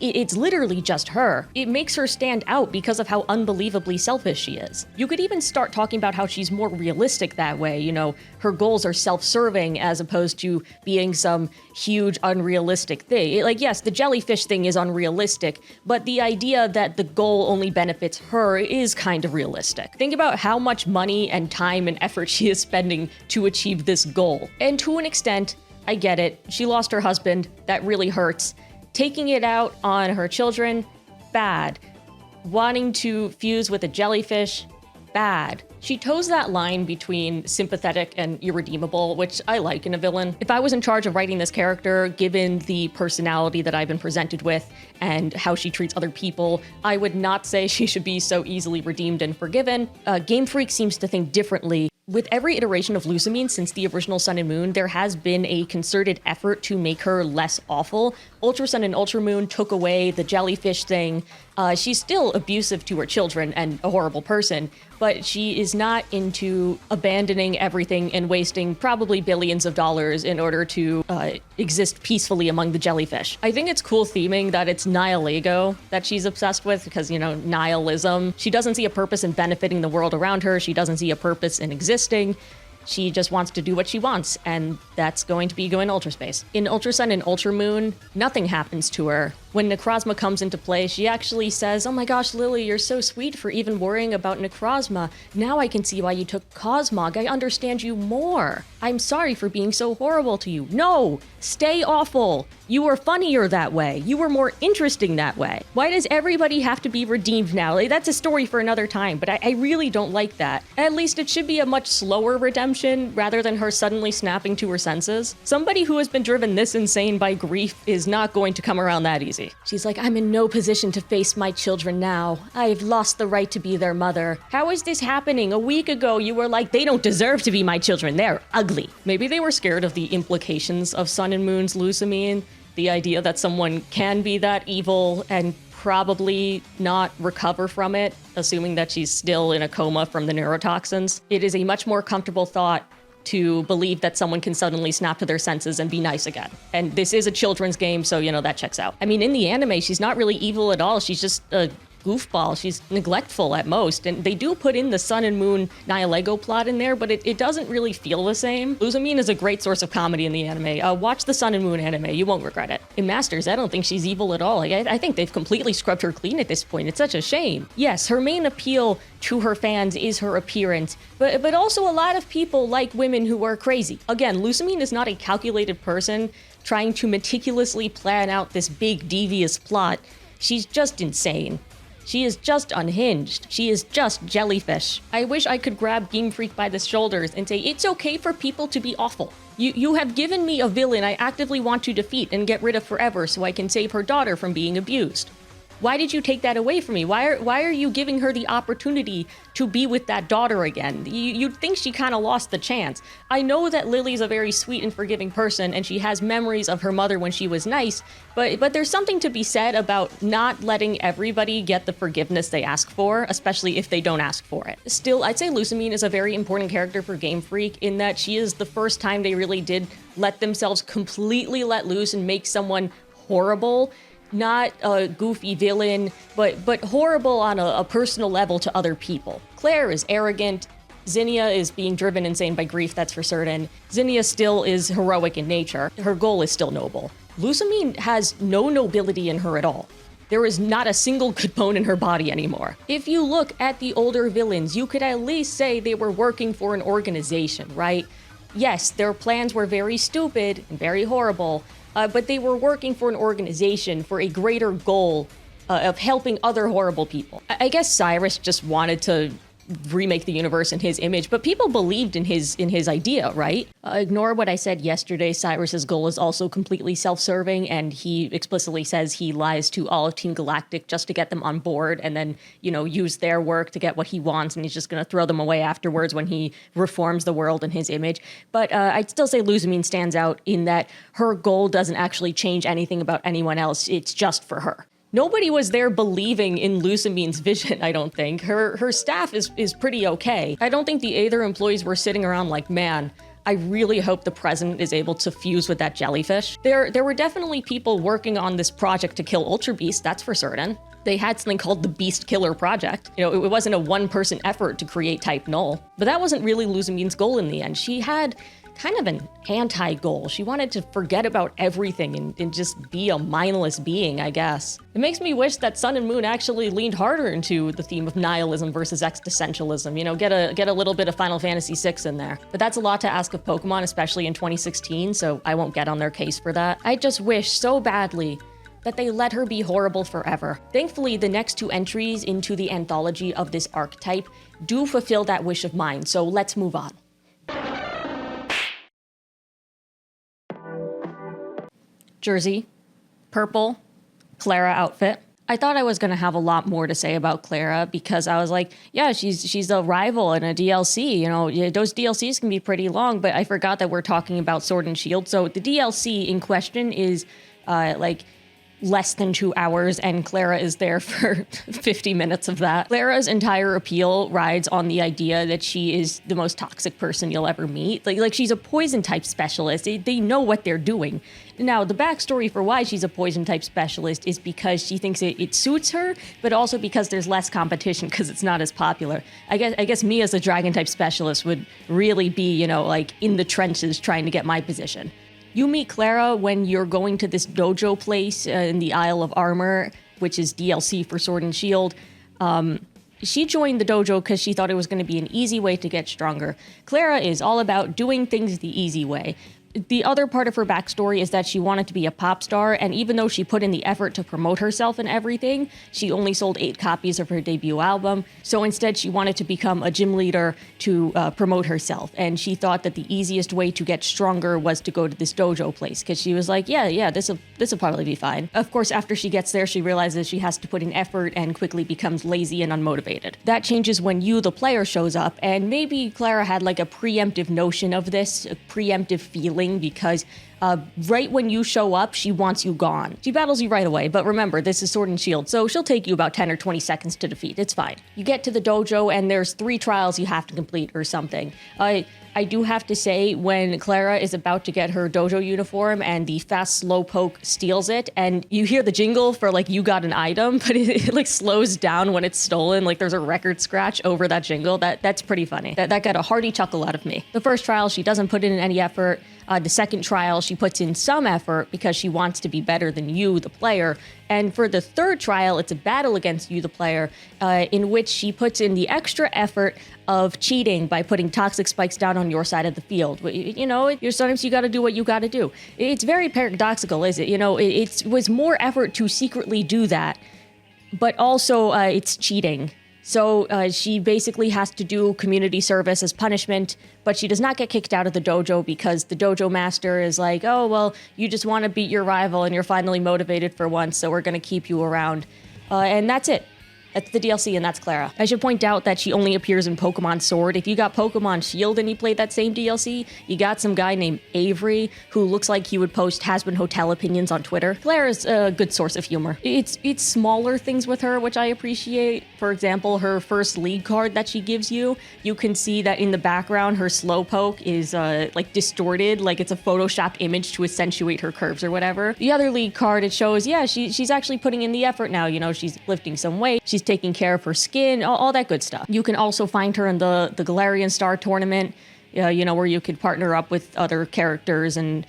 S1: It's literally just her. It makes her stand out because of how unbelievably selfish she is. You could even start talking about how she's more realistic that way. You know, her goals are self-serving as opposed to being some huge unrealistic thing. Like, yes, the jellyfish thing is unrealistic, but the idea that the goal only benefits her is kind of realistic. Think about how much money and time and effort she is spending to achieve this goal. And to an extent, I get it. She lost her husband. That really hurts. Taking it out on her children, bad. Wanting to fuse with a jellyfish, bad. She toes that line between sympathetic and irredeemable, which I like in a villain. If I was in charge of writing this character, given the personality that I've been presented with and how she treats other people, I would not say she should be so easily redeemed and forgiven. Game Freak seems to think differently. With every iteration of Luzamine since the original Sun and Moon, there has been a concerted effort to make her less awful. Ultra Sun and Ultra Moon took away the jellyfish thing. She's still abusive to her children and a horrible person, but she is not into abandoning everything and wasting probably billions of dollars in order to exist peacefully among the jellyfish. I think it's cool theming that it's Nihilego that she's obsessed with because, you know, nihilism. She doesn't see a purpose in benefiting the world around her. She doesn't see a purpose in existing. She just wants to do what she wants, and that's going to be going Ultra Space. In Ultra Sun and Ultra Moon, nothing happens to her. When Necrozma comes into play, she actually says, oh my gosh, Lily, you're so sweet for even worrying about Necrozma. Now I can see why you took Cosmog. I understand you more. I'm sorry for being so horrible to you. No, stay awful. You were funnier that way. You were more interesting that way. Why does everybody have to be redeemed now? Like, that's a story for another time, but I really don't like that. At least it should be a much slower redemption rather than her suddenly snapping to her senses. Somebody who has been driven this insane by grief is not going to come around that easy. She's like, I'm in no position to face my children now. I've lost the right to be their mother. How is this happening? A week ago, you were like, they don't deserve to be my children. They're ugly. Maybe they were scared of the implications of Sun and Moon's Luzamine. The idea that someone can be that evil and probably not recover from it, assuming that she's still in a coma from the neurotoxins. It is a much more comfortable thought to believe that someone can suddenly snap to their senses and be nice again. And this is a children's game, so, you know, that checks out. I mean, in the anime, she's not really evil at all. She's just a goofball. She's neglectful at most. And they do put in the Sun and Moon Nihilego plot in there, but it doesn't really feel the same. Luzamine is a great source of comedy in the anime. Watch the Sun and Moon anime. You won't regret it. In Masters, I don't think she's evil at all. Like, I think they've completely scrubbed her clean at this point. It's such a shame. Yes, her main appeal to her fans is her appearance, but also a lot of people like women who are crazy. Again, Luzamine is not a calculated person trying to meticulously plan out this big devious plot. She's just insane. She is just unhinged. She is just jellyfish. I wish I could grab Game Freak by the shoulders and say, it's okay for people to be awful. You have given me a villain I actively want to defeat and get rid of forever so I can save her daughter from being abused. Why did you take that away from me? Why are you giving her the opportunity to be with that daughter again? You'd think she kind of lost the chance. I know that Lily's a very sweet and forgiving person, and she has memories of her mother when she was nice, but there's something to be said about not letting everybody get the forgiveness they ask for, especially if they don't ask for it. Still, I'd say Luzamine is a very important character for Game Freak in that she is the first time they really did let themselves completely let loose and make someone horrible. Not a goofy villain, but horrible on a personal level to other people. Claire is arrogant. Zinnia is being driven insane by grief, that's for certain. Zinnia still is heroic in nature. Her goal is still noble. Luzamine has no nobility in her at all. There is not a single good bone in her body anymore. If you look at the older villains, you could at least say they were working for an organization, right? Yes, their plans were very stupid and very horrible, but they were working for an organization for a greater goal of helping other horrible people. I guess Cyrus just wanted to remake the universe in his image, but people believed in his idea, right? Ignore what I said yesterday. Cyrus's goal is also completely self-serving, and he explicitly says he lies to all of Team Galactic just to get them on board and then, use their work to get what he wants, and he's just going to throw them away afterwards when he reforms the world in his image. But I'd still say Luzamine stands out in that her goal doesn't actually change anything about anyone else. It's just for her. Nobody was there believing in Luzamine's vision, I don't think. Her staff is pretty okay. I don't think the Aether employees were sitting around like, man, I really hope the president is able to fuse with that jellyfish. There were definitely people working on this project to kill Ultra Beast, that's for certain. They had something called the Beast Killer Project. It wasn't a one-person effort to create Type Null. But that wasn't really Luzamine's goal in the end. She had kind of an anti-goal. She wanted to forget about everything and just be a mindless being, I guess. It makes me wish that Sun and Moon actually leaned harder into the theme of nihilism versus existentialism. Get a little bit of Final Fantasy VI in there. But that's a lot to ask of Pokemon, especially in 2016, so I won't get on their case for that. I just wish so badly that they let her be horrible forever. Thankfully, the next two entries into the anthology of this archetype do fulfill that wish of mine, so let's move on. Jersey, purple, Clara outfit. I thought I was going to have a lot more to say about Clara because I was like, yeah, she's a rival in a DLC. Those DLCs can be pretty long, but I forgot that we're talking about Sword and Shield. So the DLC in question is less than 2 hours, and Clara is there for 50 minutes of that. Clara's entire appeal rides on the idea that she is the most toxic person you'll ever meet. Like she's a poison type specialist. They know what they're doing. Now, the backstory for why she's a poison type specialist is because she thinks it suits her, but also because there's less competition because it's not as popular. I guess me as a dragon type specialist would really be, in the trenches trying to get my position. You meet Clara when you're going to this dojo place in the Isle of Armor, which is DLC for Sword and Shield. She joined the dojo because she thought it was going to be an easy way to get stronger. Clara is all about doing things the easy way. The other part of her backstory is that she wanted to be a pop star, and even though she put in the effort to promote herself and everything, she only sold 8 copies of her debut album. So instead, she wanted to become a gym leader to promote herself. And she thought that the easiest way to get stronger was to go to this dojo place, because she was like, yeah, this'll probably be fine. Of course, after she gets there, she realizes she has to put in effort and quickly becomes lazy and unmotivated. That changes when you, the player, shows up, and maybe Clara had like a preemptive notion of this, a preemptive feeling, because Right when you show up, she wants you gone. She battles you right away, but remember, this is Sword and Shield, so she'll take you about 10 or 20 seconds to defeat. It's fine. You get to the dojo, and there's 3 trials you have to complete or something. I do have to say, when Clara is about to get her dojo uniform and the fast slowpoke steals it, and you hear the jingle for like, you got an item, but it like slows down when it's stolen, like there's a record scratch over that jingle, that's pretty funny. That got a hearty chuckle out of me. The first trial, she doesn't put in any effort. The second trial, she puts in some effort because she wants to be better than you, the player. And for the third trial, it's a battle against you, the player, in which she puts in the extra effort of cheating by putting toxic spikes down on your side of the field. You know, sometimes you gotta do what you gotta do. It's very paradoxical, is it? You know, it was more effort to secretly do that, but also it's cheating. So she basically has to do community service as punishment, but she does not get kicked out of the dojo because the dojo master is like, oh, well, you just want to beat your rival and you're finally motivated for once, so we're going to keep you around. And that's it. That's the DLC, and that's Clara. I should point out that she only appears in Pokemon Sword. If you got Pokemon Shield and you played that same DLC, you got some guy named Avery who looks like he would post has-been hotel opinions on Twitter. Clara's a good source of humor. It's smaller things with her, which I appreciate. For example, her first league card that she gives you, you can see that in the background, her Slowpoke is like distorted, like it's a Photoshopped image to accentuate her curves or whatever. The other league card, it shows, yeah, she's actually putting in the effort now. You know, she's lifting some weight. She's taking care of her skin, all that good stuff. You can also find her in the Galarian Star tournament, you know, where you could partner up with other characters and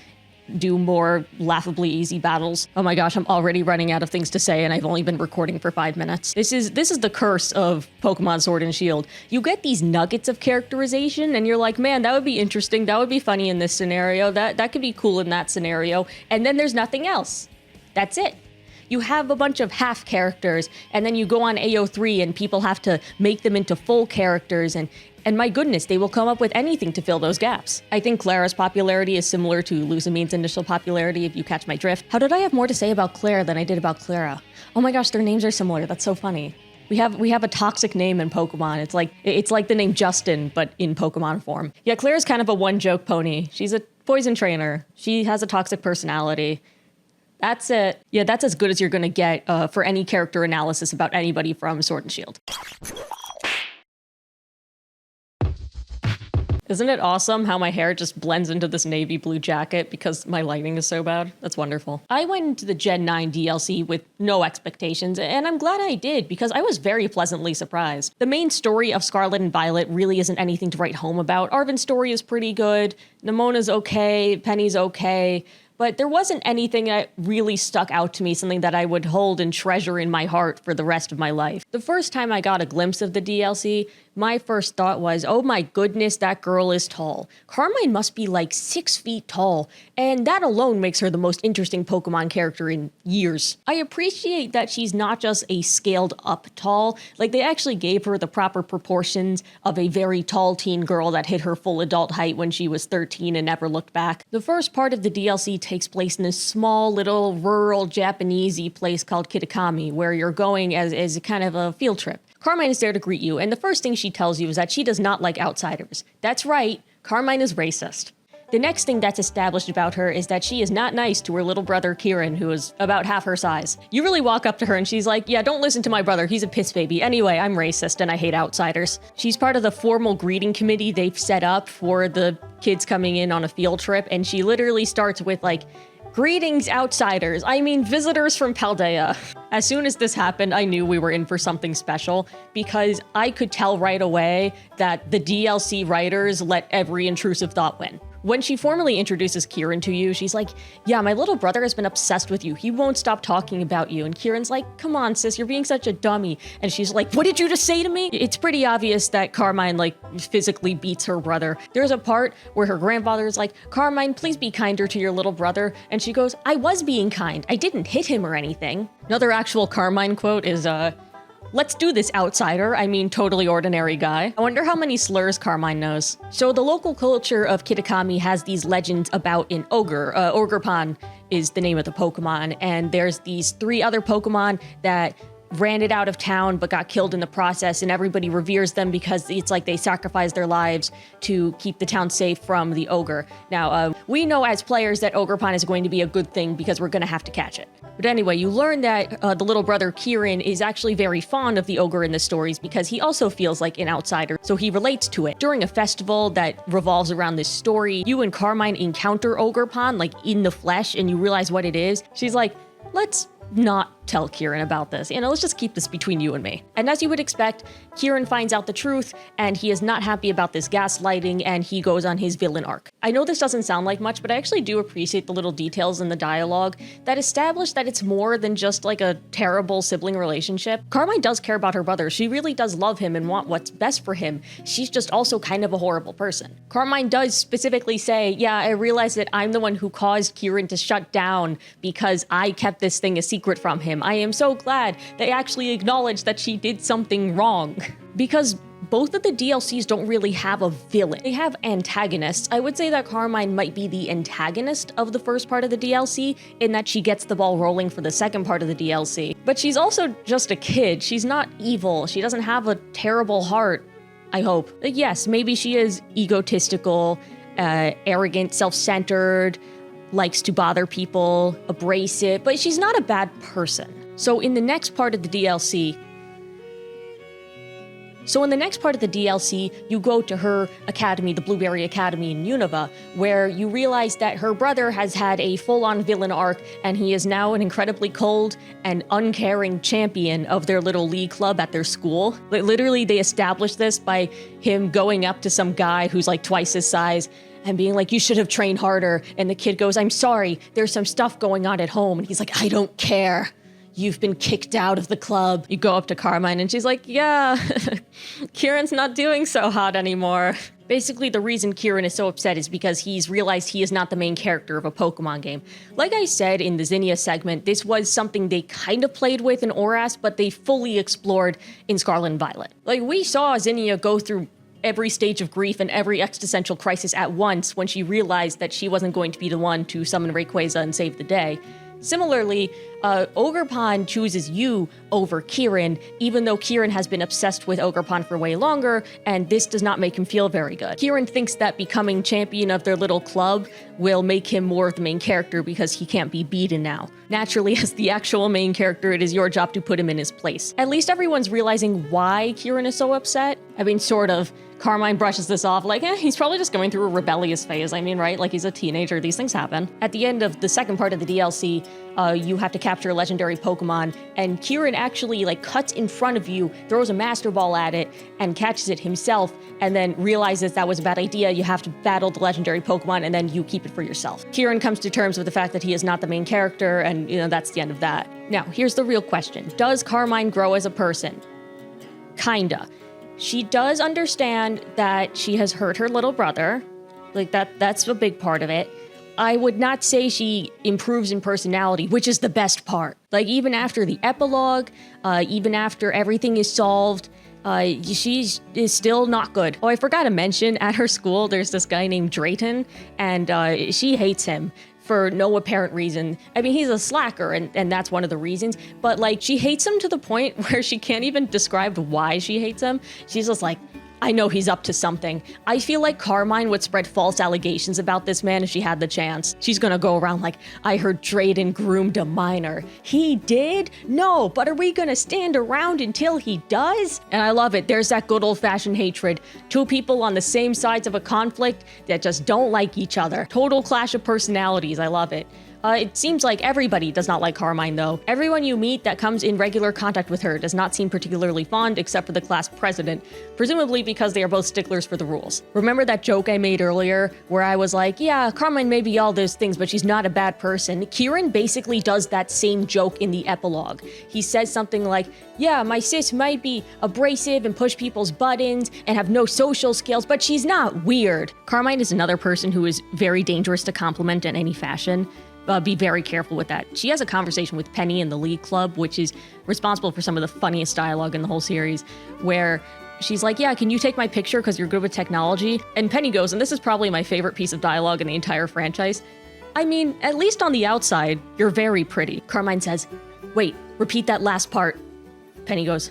S1: do more laughably easy battles. Oh my gosh, I'm already running out of things to say and I've only been recording for 5 minutes. This is the curse of Pokemon Sword and Shield. You get these nuggets of characterization and you're like, man, that would be interesting. That would be funny in this scenario. That could be cool in that scenario. And then there's nothing else. That's it. You have a bunch of half characters, and then you go on AO3 and people have to make them into full characters, and my goodness, they will come up with anything to fill those gaps. I think Clara's popularity is similar to Luzamine's initial popularity, if you catch my drift. How did I have more to say about Claire than I did about Clara? Oh my gosh, their names are similar. That's so funny. We have a toxic name in Pokemon. It's like the name Justin, but in Pokemon form. Yeah, Claire's kind of a one-joke pony. She's a poison trainer. She has a toxic personality. That's it. Yeah, that's as good as you're gonna get for any character analysis about anybody from Sword and Shield. Isn't it awesome how my hair just blends into this navy blue jacket because my lighting is so bad? That's wonderful. I went into the Gen 9 DLC with no expectations, and I'm glad I did because I was very pleasantly surprised. The main story of Scarlet and Violet really isn't anything to write home about. Arven's story is pretty good, Nemona's okay, Penny's okay, but there wasn't anything that really stuck out to me, something that I would hold and treasure in my heart for the rest of my life. The first time I got a glimpse of the DLC, my first thought was, oh my goodness, that girl is tall. Carmine must be like 6 feet tall, and that alone makes her the most interesting Pokemon character in years. I appreciate that she's not just a scaled up tall, like they actually gave her the proper proportions of a very tall teen girl that hit her full adult height when she was 13 and never looked back. The first part of the DLC takes place in this small little rural Japanese-y place called Kitakami, where you're going as a kind of a field trip. Carmine is there to greet you, and the first thing she tells you is that she does not like outsiders. That's right, Carmine is racist. The next thing that's established about her is that she is not nice to her little brother Kieran, who is about half her size. You really walk up to her and she's like, yeah, don't listen to my brother, he's a piss baby. Anyway, I'm racist and I hate outsiders. She's part of the formal greeting committee they've set up for the kids coming in on a field trip, and she literally starts with like, greetings, outsiders. I mean, visitors from Paldea. As soon as this happened, I knew we were in for something special because I could tell right away that the DLC writers let every intrusive thought win. When she formally introduces Kieran to you, she's like, yeah, my little brother has been obsessed with you. He won't stop talking about you. And Kieran's like, come on, sis, you're being such a dummy. And she's like, what did you just say to me? It's pretty obvious that Carmine, like, physically beats her brother. There's a part where her grandfather is like, Carmine, please be kinder to your little brother. And she goes, I was being kind. I didn't hit him or anything. Another actual Carmine quote is, let's do this, outsider. I mean, totally ordinary guy. I wonder how many slurs Carmine knows. So the local culture of Kitakami has these legends about an ogre. Ogrepan is the name of the Pokemon, and there's these 3 other Pokemon that ran it out of town but got killed in the process, and everybody reveres them because it's like they sacrificed their lives to keep the town safe from the ogre. Now, we know as players that Ogerpon is going to be a good thing because we're going to have to catch it. But anyway, you learn that the little brother Kieran is actually very fond of the ogre in the stories because he also feels like an outsider, so he relates to it. During a festival that revolves around this story, you and Carmine encounter Ogerpon, like in the flesh, and you realize what it is. She's like, let's not tell Kieran about this. Let's just keep this between you and me. And as you would expect, Kieran finds out the truth, and he is not happy about this gaslighting, and he goes on his villain arc. I know this doesn't sound like much, but I actually do appreciate the little details in the dialogue that establish that it's more than just like a terrible sibling relationship. Carmine does care about her brother. She really does love him and want what's best for him. She's just also kind of a horrible person. Carmine does specifically say, yeah, I realize that I'm the one who caused Kieran to shut down because I kept this thing a secret from him. I am so glad they actually acknowledged that she did something wrong. Because both of the DLCs don't really have a villain. They have antagonists. I would say that Carmine might be the antagonist of the first part of the DLC in that she gets the ball rolling for the second part of the DLC. But she's also just a kid. She's not evil. She doesn't have a terrible heart, I hope. Yes, maybe she is egotistical, arrogant, self-centered, likes to bother people, abrasive, but she's not a bad person. So in the next part of the DLC, you go to her academy, the Blueberry Academy in Unova, where you realize that her brother has had a full-on villain arc, and he is now an incredibly cold and uncaring champion of their little league club at their school. Literally, they established this by him going up to some guy who's like twice his size and being like, you should have trained harder. And the kid goes, I'm sorry, there's some stuff going on at home. And he's like, I don't care. You've been kicked out of the club. You go up to Carmine and she's like, yeah, Kieran's not doing so hot anymore. Basically, the reason Kieran is so upset is because he's realized he is not the main character of a Pokemon game. Like I said in the Zinnia segment, this was something they kind of played with in Oras, but they fully explored in Scarlet and Violet. Like, we saw Zinnia go through every stage of grief and every existential crisis at once when she realized that she wasn't going to be the one to summon Rayquaza and save the day. Similarly, Ogerpon chooses you over Kieran, even though Kieran has been obsessed with Ogerpon for way longer, and this does not make him feel very good. Kieran thinks that becoming champion of their little club will make him more of the main character because he can't be beaten now. Naturally, as the actual main character, it is your job to put him in his place. At least everyone's realizing why Kieran is so upset. I mean, sort of. Carmine brushes this off like, he's probably just going through a rebellious phase. I mean, right? Like, he's a teenager. These things happen. At the end of the second part of the DLC, you have to capture a legendary Pokemon, and Kieran actually, like, cuts in front of you, throws a Master Ball at it, and catches it himself, and then realizes that was a bad idea. You have to battle the legendary Pokemon, and then you keep it for yourself. Kieran comes to terms with the fact that he is not the main character, and, that's the end of that. Now, here's the real question. Does Carmine grow as a person? Kinda. She does understand that she has hurt her little brother. Like, that's a big part of it. I would not say she improves in personality, which is the best part. Like, even after the epilogue, even after everything is solved, she is still not good. Oh, I forgot to mention, at her school, there's this guy named Drayton, and she hates him for no apparent reason. I mean, he's a slacker, and that's one of the reasons, but, like, she hates him to the point where she can't even describe why she hates him. She's just like, I know he's up to something. I feel like Carmine would spread false allegations about this man if she had the chance. She's gonna go around like, I heard Drayden groomed a minor. He did? No, but are we gonna stand around until he does? And I love it. There's that good old-fashioned hatred. Two people on the same sides of a conflict that just don't like each other. Total clash of personalities. I love it. It seems like everybody does not like Carmine, though. Everyone you meet that comes in regular contact with her does not seem particularly fond, except for the class president, presumably because they are both sticklers for the rules. Remember that joke I made earlier, where I was like, yeah, Carmine may be all those things, but she's not a bad person? Kieran basically does that same joke in the epilogue. He says something like, yeah, my sis might be abrasive and push people's buttons and have no social skills, but she's not weird. Carmine is another person who is very dangerous to compliment in any fashion. Be very careful with that. She has a conversation with Penny in the League Club, which is responsible for some of the funniest dialogue in the whole series, where she's like, yeah, can you take my picture because you're good with technology? And Penny goes, and this is probably my favorite piece of dialogue in the entire franchise, I mean, at least on the outside, you're very pretty. Carmine says, wait, repeat that last part. Penny goes,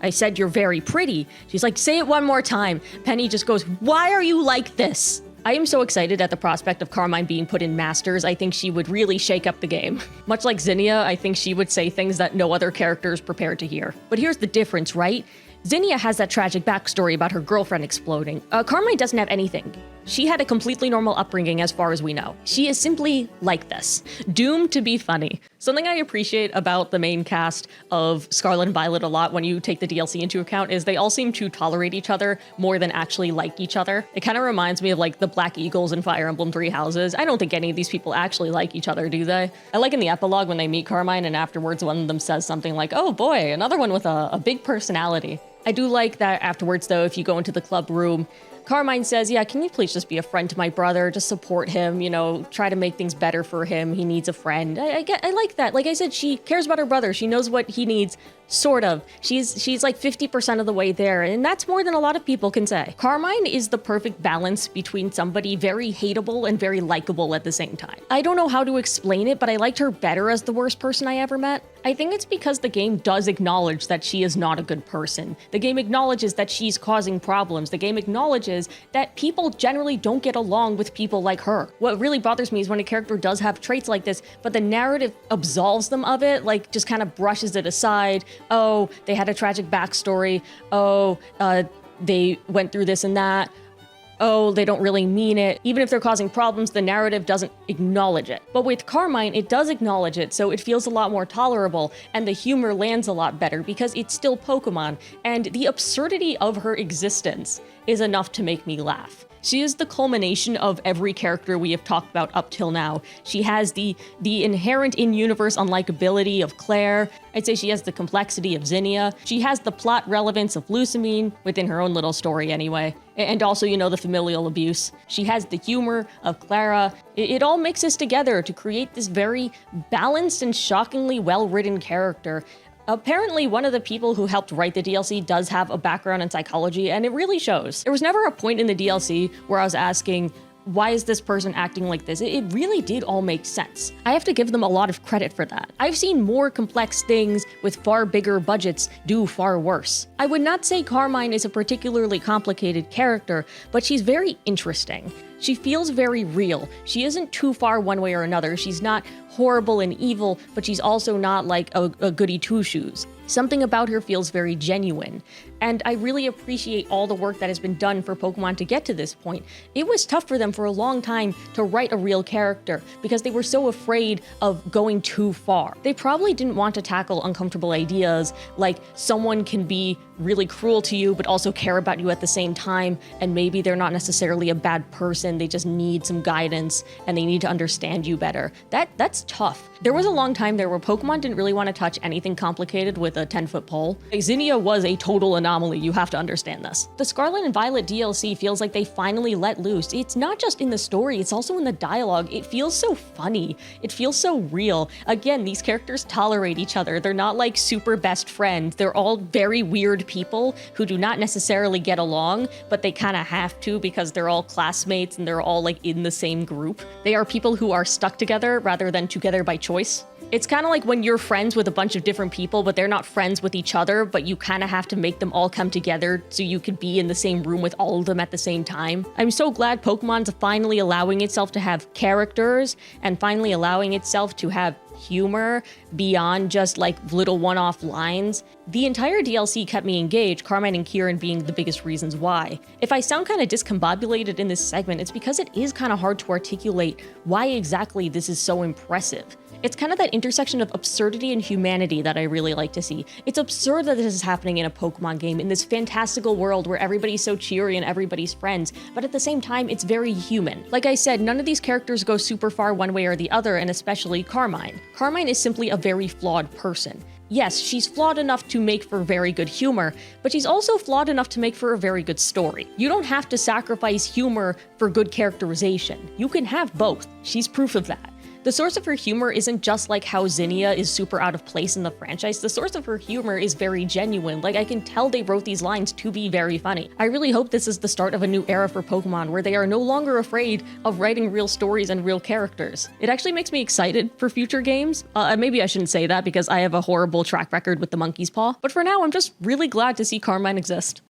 S1: I said you're very pretty. She's like, say it one more time. Penny just goes, why are you like this? I am so excited at the prospect of Carmine being put in Masters. I think she would really shake up the game. Much like Zinnia, I think she would say things that no other character is prepared to hear. But here's the difference, right? Zinnia has that tragic backstory about her girlfriend exploding. Carmine doesn't have anything. She had a completely normal upbringing as far as we know. She is simply like this, doomed to be funny. Something I appreciate about the main cast of Scarlet and Violet a lot when you take the DLC into account is they all seem to tolerate each other more than actually like each other. It kind of reminds me of like the Black Eagles in Fire Emblem Three Houses. I don't think any of these people actually like each other, do they? I like in the epilogue when they meet Carmine and afterwards one of them says something like, oh boy, another one with a big personality. I do like that afterwards, though, if you go into the club room, Carmine says, yeah, can you please just be a friend to my brother? Just support him, you know, try to make things better for him. He needs a friend. I like that. Like I said, she cares about her brother. She knows what he needs. Sort of. She's like 50% of the way there, and that's more than a lot of people can say. Carmine is the perfect balance between somebody very hateable and very likable at the same time. I don't know how to explain it, but I liked her better as the worst person I ever met. I think it's because the game does acknowledge that she is not a good person. The game acknowledges that she's causing problems. The game acknowledges that people generally don't get along with people like her. What really bothers me is when a character does have traits like this, but the narrative absolves them of it, like just kind of brushes it aside. Oh, they had a tragic backstory. Oh, they went through this and that. Oh, they don't really mean it. Even if they're causing problems, the narrative doesn't acknowledge it. But with Carmine, it does acknowledge it, so it feels a lot more tolerable, and the humor lands a lot better because it's still Pokemon, and the absurdity of her existence is enough to make me laugh. She is the culmination of every character we have talked about up till now. She has the inherent in-universe unlikability of Claire. I'd say she has the complexity of Zinnia. She has the plot relevance of Lucamine, within her own little story anyway. And also, you know, the familial abuse. She has the humor of Clara. It all mixes together to create this very balanced and shockingly well-written character. Apparently, one of the people who helped write the DLC does have a background in psychology, and it really shows. There was never a point in the DLC where I was asking, why is this person acting like this? It really did all make sense. I have to give them a lot of credit for that. I've seen more complex things with far bigger budgets do far worse. I would not say Carmine is a particularly complicated character, but she's very interesting. She feels very real. She isn't too far one way or another. She's not horrible and evil, but she's also not like a goody two-shoes. Something about her feels very genuine. And I really appreciate all the work that has been done for Pokemon to get to this point. It was tough for them for a long time to write a real character because they were so afraid of going too far. They probably didn't want to tackle uncomfortable ideas like someone can be really cruel to you but also care about you at the same time, and maybe they're not necessarily a bad person, they just need some guidance and they need to understand you better. That's tough. There was a long time there where Pokemon didn't really want to touch anything complicated with a 10-foot pole. Zinnia was a total anomaly, you have to understand this. The Scarlet and Violet DLC feels like they finally let loose. It's not just in the story, it's also in the dialogue. It feels so funny. It feels so real. Again, these characters tolerate each other. They're not like super best friends. They're all very weird people who do not necessarily get along, but they kind of have to because they're all classmates and they're all like in the same group. They are people who are stuck together rather than together by choice. It's kind of like when you're friends with a bunch of different people, but they're not friends with each other, but you kind of have to make them all come together so you could be in the same room with all of them at the same time. I'm so glad Pokemon's finally allowing itself to have characters and finally allowing itself to have humor beyond just like little one-off lines. The entire DLC kept me engaged, Carmine and Kieran being the biggest reasons why. If I sound kind of discombobulated in this segment, it's because it is kind of hard to articulate why exactly this is so impressive. It's kind of that intersection of absurdity and humanity that I really like to see. It's absurd that this is happening in a Pokemon game, in this fantastical world where everybody's so cheery and everybody's friends, but at the same time, it's very human. Like I said, none of these characters go super far one way or the other, and especially Carmine. Carmine is simply a very flawed person. Yes, she's flawed enough to make for very good humor, but she's also flawed enough to make for a very good story. You don't have to sacrifice humor for good characterization. You can have both. She's proof of that. The source of her humor isn't just like how Zinnia is super out of place in the franchise. The source of her humor is very genuine. Like, I can tell they wrote these lines to be very funny. I really hope this is the start of a new era for Pokemon where they are no longer afraid of writing real stories and real characters. It actually makes me excited for future games. Maybe I shouldn't say that because I have a horrible track record with the Monkey's Paw, but for now I'm just really glad to see Carmine exist.